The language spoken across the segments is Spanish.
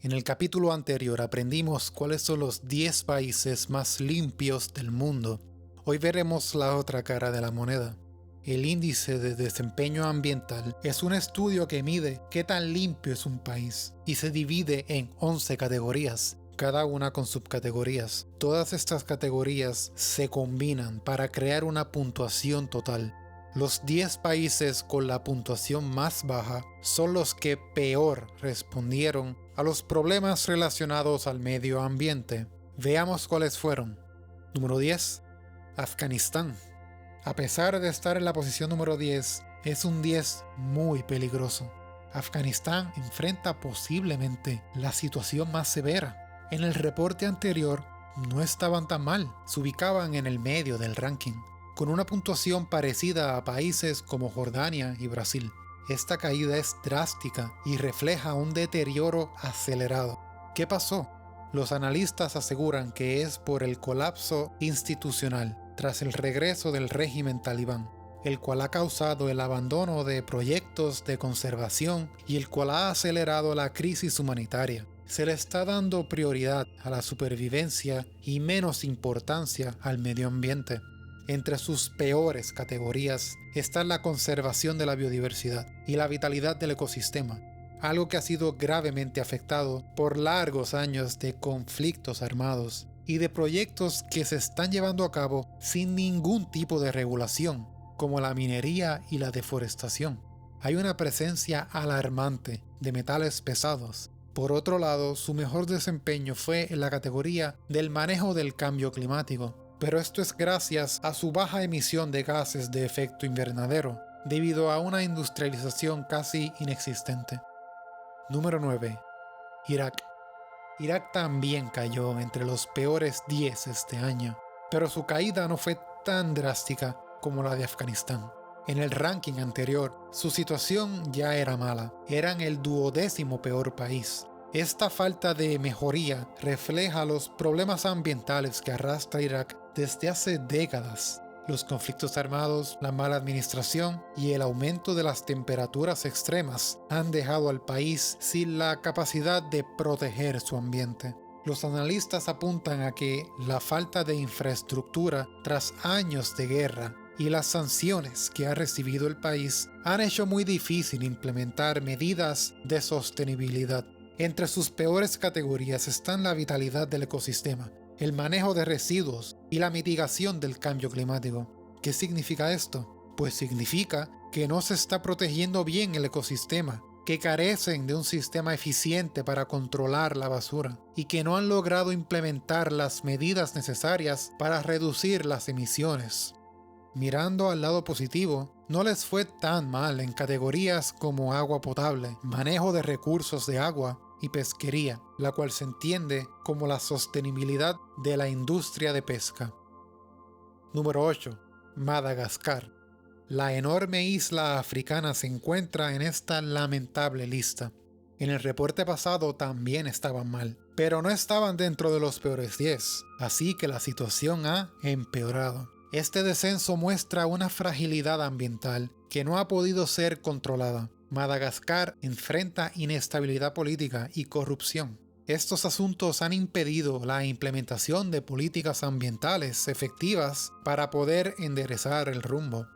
En el capítulo anterior aprendimos cuáles son los 10 países más limpios del mundo. Hoy veremos la otra cara de la moneda. El índice de desempeño ambiental es un estudio que mide qué tan limpio es un país y se divide en 11 categorías, cada una con subcategorías. Todas estas categorías se combinan para crear una puntuación total. Los 10 países con la puntuación más baja son los que peor respondieron a los problemas relacionados al medio ambiente. Veamos cuáles fueron. Número 10. Afganistán. A pesar de estar en la posición número 10, es un 10 muy peligroso. Afganistán enfrenta posiblemente la situación más severa. En el reporte anterior no estaban tan mal, se ubicaban en el medio del ranking, con una puntuación parecida a países como Jordania y Brasil. Esta caída es drástica y refleja un deterioro acelerado. ¿Qué pasó? Los analistas aseguran que es por el colapso institucional tras el regreso del régimen talibán, el cual ha causado el abandono de proyectos de conservación y el cual ha acelerado la crisis humanitaria. Se le está dando prioridad a la supervivencia y menos importancia al medio ambiente. Entre sus peores categorías está la conservación de la biodiversidad y la vitalidad del ecosistema, algo que ha sido gravemente afectado por largos años de conflictos armados y de proyectos que se están llevando a cabo sin ningún tipo de regulación, como la minería y la deforestación. Hay una presencia alarmante de metales pesados. Por otro lado, su mejor desempeño fue en la categoría del manejo del cambio climático, pero esto es gracias a su baja emisión de gases de efecto invernadero, debido a una industrialización casi inexistente. Número 9. Irak. Irak también cayó entre los peores 10 este año, pero su caída no fue tan drástica como la de Afganistán. En el ranking anterior, su situación ya era mala, eran el 12º peor país. Esta falta de mejoría refleja los problemas ambientales que arrastra Irak desde hace décadas. Los conflictos armados, la mala administración y el aumento de las temperaturas extremas han dejado al país sin la capacidad de proteger su ambiente. Los analistas apuntan a que la falta de infraestructura tras años de guerra y las sanciones que ha recibido el país han hecho muy difícil implementar medidas de sostenibilidad. Entre sus peores categorías están la vitalidad del ecosistema, el manejo de residuos y la mitigación del cambio climático. ¿Qué significa esto? Pues significa que no se está protegiendo bien el ecosistema, que carecen de un sistema eficiente para controlar la basura y que no han logrado implementar las medidas necesarias para reducir las emisiones. Mirando al lado positivo, no les fue tan mal en categorías como agua potable, manejo de recursos de agua y pesquería, la cual se entiende como la sostenibilidad de la industria de pesca. Número 8. Madagascar. La enorme isla africana se encuentra en esta lamentable lista. En el reporte pasado también estaban mal, pero no estaban dentro de los peores 10, así que la situación ha empeorado. Este descenso muestra una fragilidad ambiental que no ha podido ser controlada. Madagascar enfrenta inestabilidad política y corrupción. Estos asuntos han impedido la implementación de políticas ambientales efectivas para poder enderezar el rumbo.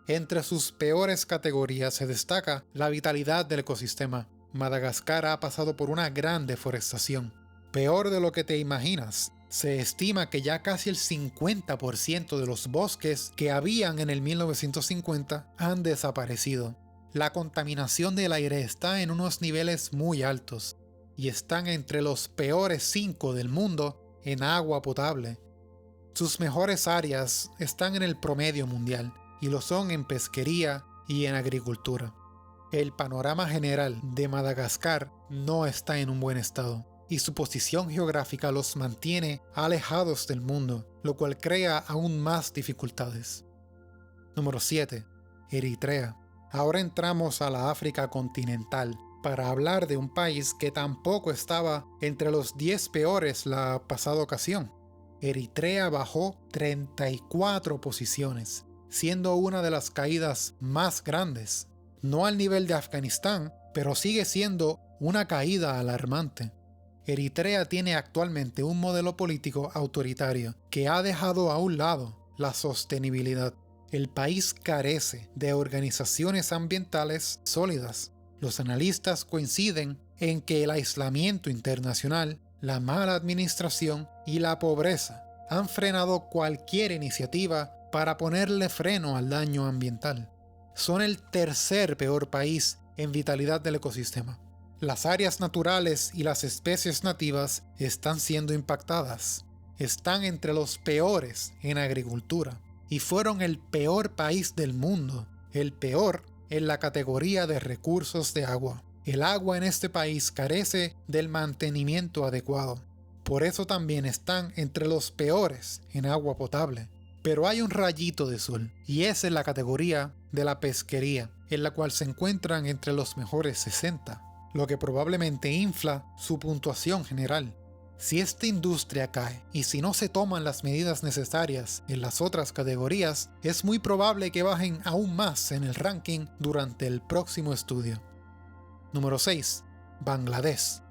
Entre sus peores categorías se destaca la vitalidad del ecosistema. Madagascar ha pasado por una gran deforestación. Peor de lo que te imaginas. Se estima que ya casi el 50% de los bosques que habían en el 1950 han desaparecido. La contaminación del aire está en unos niveles muy altos y están entre los peores 5 del mundo en agua potable. Sus mejores áreas están en el promedio mundial y lo son en pesquería y en agricultura. El panorama general de Madagascar no está en un buen estado y su posición geográfica los mantiene alejados del mundo, lo cual crea aún más dificultades. Número 7. Eritrea. Ahora entramos a la África continental para hablar de un país que tampoco estaba entre los 10 peores la pasada ocasión. Eritrea bajó 34 posiciones, siendo una de las caídas más grandes. No al nivel de Afganistán, pero sigue siendo una caída alarmante. Eritrea tiene actualmente un modelo político autoritario que ha dejado a un lado la sostenibilidad. El país carece de organizaciones ambientales sólidas. Los analistas coinciden en que el aislamiento internacional, la mala administración y la pobreza han frenado cualquier iniciativa para ponerle freno al daño ambiental. Son el tercer peor país en vitalidad del ecosistema. Las áreas naturales y las especies nativas están siendo impactadas. Están entre los peores en agricultura y fueron el peor país del mundo, el peor en la categoría de recursos de agua. El agua en este país carece del mantenimiento adecuado. Por eso también están entre los peores en agua potable. Pero hay un rayito de sol, y es en la categoría de la pesquería, en la cual se encuentran entre los mejores 60, lo que probablemente infla su puntuación general. Si esta industria cae y si no se toman las medidas necesarias en las otras categorías, es muy probable que bajen aún más en el ranking durante el próximo estudio. Número 6. Bangladesh.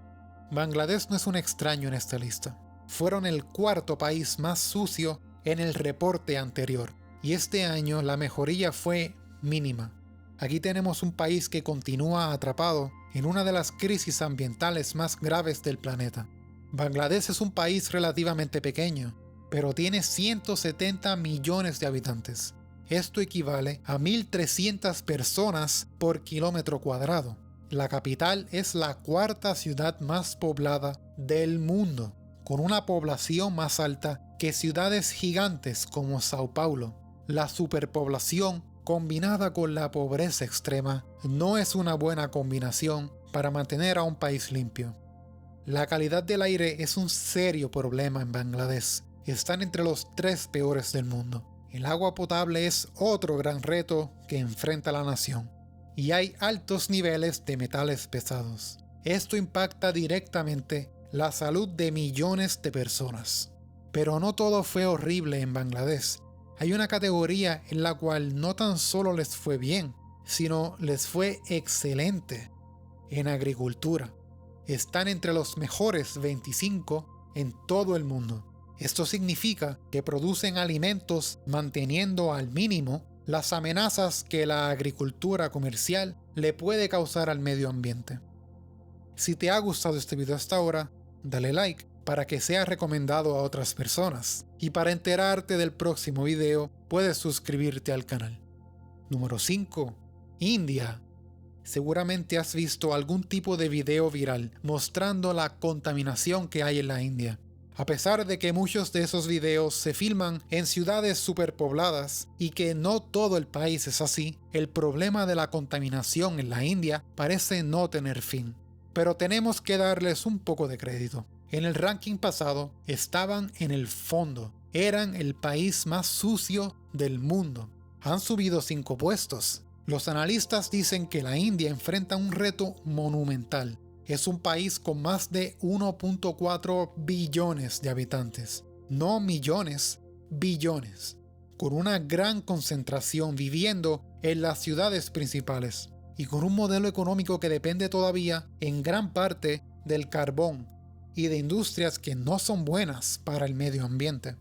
Bangladesh no es un extraño en esta lista. Fueron el cuarto país más sucio en el reporte anterior, y este año la mejoría fue mínima. Aquí tenemos un país que continúa atrapado en una de las crisis ambientales más graves del planeta. Bangladesh es un país relativamente pequeño, pero tiene 170 millones de habitantes. Esto equivale a 1.300 personas por kilómetro cuadrado. La capital es la cuarta ciudad más poblada del mundo, con una población más alta que ciudades gigantes como Sao Paulo. La superpoblación combinada con la pobreza extrema no es una buena combinación para mantener a un país limpio. La calidad del aire es un serio problema en Bangladesh. Están entre los 3 peores del mundo. El agua potable es otro gran reto que enfrenta la nación. Y hay altos niveles de metales pesados. Esto impacta directamente la salud de millones de personas. Pero no todo fue horrible en Bangladesh. Hay una categoría en la cual no tan solo les fue bien, sino les fue excelente. En agricultura. Están entre los mejores 25 en todo el mundo. Esto significa que producen alimentos manteniendo al mínimo las amenazas que la agricultura comercial le puede causar al medio ambiente. Si te ha gustado este video hasta ahora, dale like para que sea recomendado a otras personas. Y para enterarte del próximo video, puedes suscribirte al canal. Número 5. India. Seguramente has visto algún tipo de video viral mostrando la contaminación que hay en la India. A pesar de que muchos de esos videos se filman en ciudades superpobladas y que no todo el país es así, el problema de la contaminación en la India parece no tener fin. Pero tenemos que darles un poco de crédito. En el ranking pasado estaban en el fondo. Eran el país más sucio del mundo. Han subido 5 puestos. Los analistas dicen que la India enfrenta un reto monumental. Es un país con más de 1.4 billones de habitantes. No millones, billones. Con una gran concentración viviendo en las ciudades principales. Y con un modelo económico que depende todavía en gran parte del carbón y de industrias que no son buenas para el medio ambiente.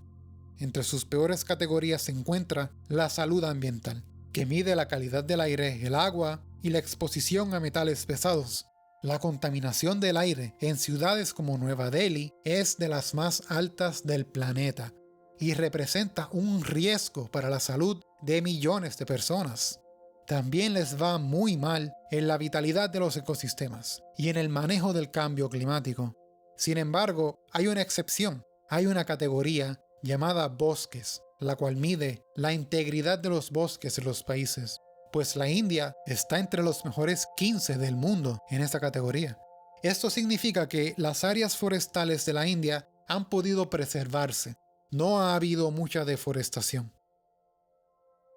Entre sus peores categorías se encuentra la salud ambiental, que mide la calidad del aire, el agua y la exposición a metales pesados. La contaminación del aire en ciudades como Nueva Delhi es de las más altas del planeta y representa un riesgo para la salud de millones de personas. También les va muy mal en la vitalidad de los ecosistemas y en el manejo del cambio climático. Sin embargo, hay una excepción. Hay una categoría llamada bosques, la cual mide la integridad de los bosques en los países, pues la India está entre los mejores 15 del mundo en esta categoría. Esto significa que las áreas forestales de la India han podido preservarse. No ha habido mucha deforestación.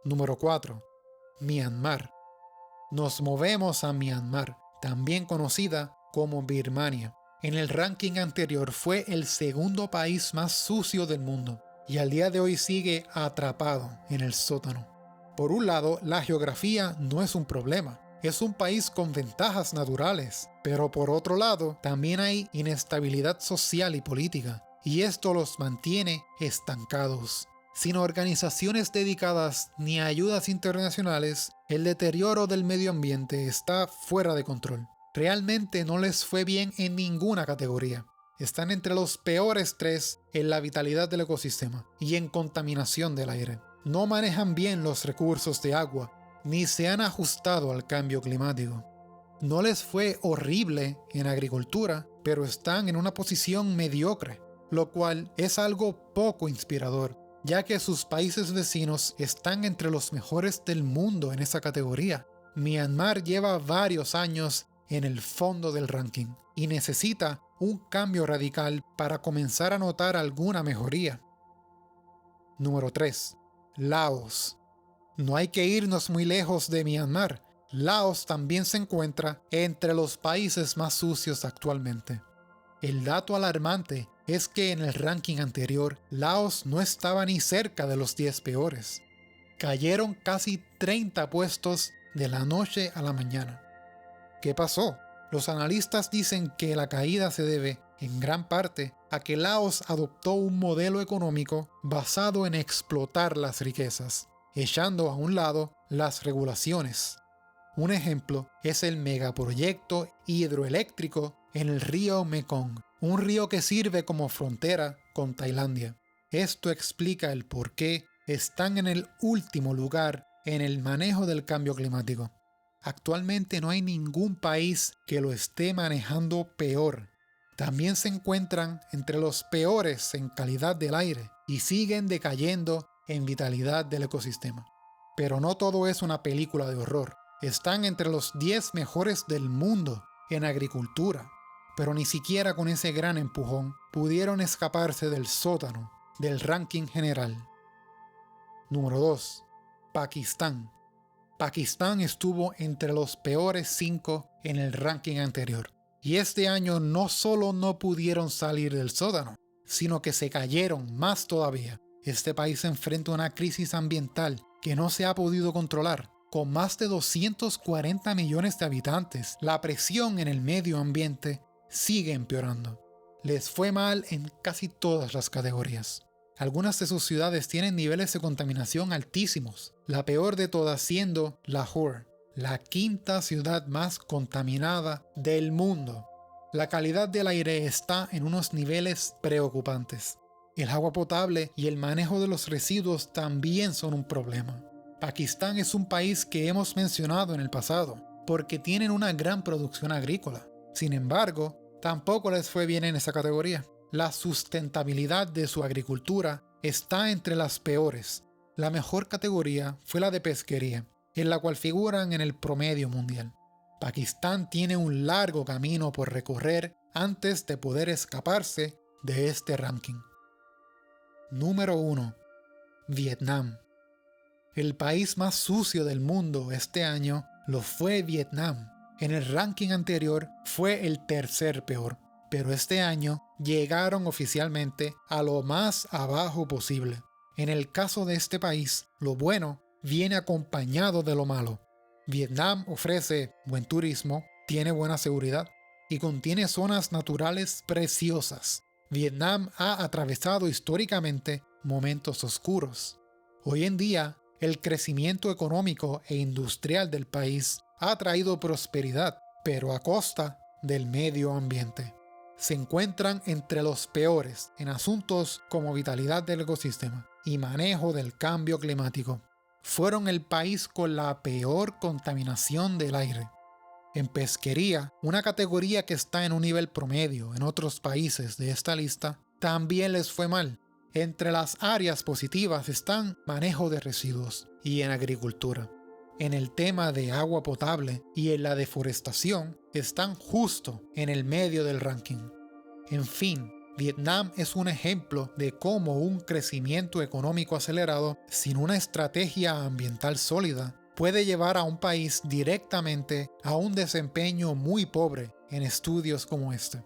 Número 4. Myanmar. Nos movemos a Myanmar, también conocida como Birmania. En el ranking anterior fue el segundo país más sucio del mundo y al día de hoy sigue atrapado en el sótano. Por un lado, la geografía no es un problema. es un país con ventajas naturales, pero por otro lado también hay inestabilidad social y política, y esto los mantiene estancados. Sin organizaciones dedicadas ni ayudas internacionales, el deterioro del medio ambiente está fuera de control. Realmente no les fue bien en ninguna categoría. Están entre los peores 3 en la vitalidad del ecosistema y en contaminación del aire. No manejan bien los recursos de agua, ni se han ajustado al cambio climático. No les fue horrible en agricultura, pero están en una posición mediocre, lo cual es algo poco inspirador, ya que sus países vecinos están entre los mejores del mundo en esa categoría. Myanmar lleva varios años en el fondo del ranking y necesita un cambio radical para comenzar a notar alguna mejoría. Número 3. Laos. No hay que irnos muy lejos de Myanmar. Laos también se encuentra entre los países más sucios actualmente. El dato alarmante es que en el ranking anterior, Laos no estaba ni cerca de los 10 peores. Cayeron casi 30 puestos de la noche a la mañana. ¿Qué pasó? Los analistas dicen que la caída se debe, en gran parte, a que Laos adoptó un modelo económico basado en explotar las riquezas, echando a un lado las regulaciones. Un ejemplo es el megaproyecto hidroeléctrico en el río Mekong, un río que sirve como frontera con Tailandia. Esto explica el por qué están en el último lugar en el manejo del cambio climático. Actualmente no hay ningún país que lo esté manejando peor. También se encuentran entre los peores en calidad del aire y siguen decayendo en vitalidad del ecosistema. Pero no todo es una película de horror. Están entre los 10 mejores del mundo en agricultura, pero ni siquiera con ese gran empujón pudieron escaparse del sótano del ranking general. Número 2. Pakistán. Pakistán estuvo entre los peores 5 en el ranking anterior. Y este año no solo no pudieron salir del sótano, sino que se cayeron más todavía. Este país enfrenta una crisis ambiental que no se ha podido controlar. Con más de 240 millones de habitantes, la presión en el medio ambiente sigue empeorando. Les fue mal en casi todas las categorías. Algunas de sus ciudades tienen niveles de contaminación altísimos, la peor de todas siendo Lahore, la 5ª ciudad más contaminada del mundo. La calidad del aire está en unos niveles preocupantes. El agua potable y el manejo de los residuos también son un problema. Pakistán es un país que hemos mencionado en el pasado, porque tienen una gran producción agrícola. Sin embargo, tampoco les fue bien en esa categoría. La sustentabilidad de su agricultura está entre las peores. La mejor categoría fue la de pesquería, en la cual figuran en el promedio mundial. Pakistán tiene un largo camino por recorrer antes de poder escaparse de este ranking. Número 1. Vietnam. El país más sucio del mundo este año lo fue Vietnam. En el ranking anterior fue el tercer peor, pero este año llegaron oficialmente a lo más abajo posible. En el caso de este país, lo bueno viene acompañado de lo malo. Vietnam ofrece buen turismo, tiene buena seguridad y contiene zonas naturales preciosas. Vietnam ha atravesado históricamente momentos oscuros. Hoy en día, el crecimiento económico e industrial del país ha traído prosperidad, pero a costa del medio ambiente. Se encuentran entre los peores en asuntos como vitalidad del ecosistema y manejo del cambio climático. Fueron el país con la peor contaminación del aire. En pesquería, una categoría que está en un nivel promedio en otros países de esta lista, también les fue mal. Entre las áreas positivas están manejo de residuos y en agricultura. En el tema de agua potable y en la deforestación están justo en el medio del ranking. En fin, Vietnam es un ejemplo de cómo un crecimiento económico acelerado sin una estrategia ambiental sólida puede llevar a un país directamente a un desempeño muy pobre en estudios como este.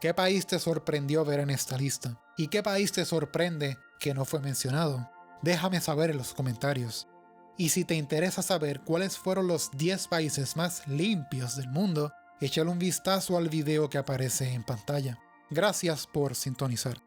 ¿Qué país te sorprendió ver en esta lista? ¿Y qué país te sorprende que no fue mencionado? Déjame saber en los comentarios. Y si te interesa saber cuáles fueron los 10 países más limpios del mundo, échale un vistazo al video que aparece en pantalla. Gracias por sintonizar.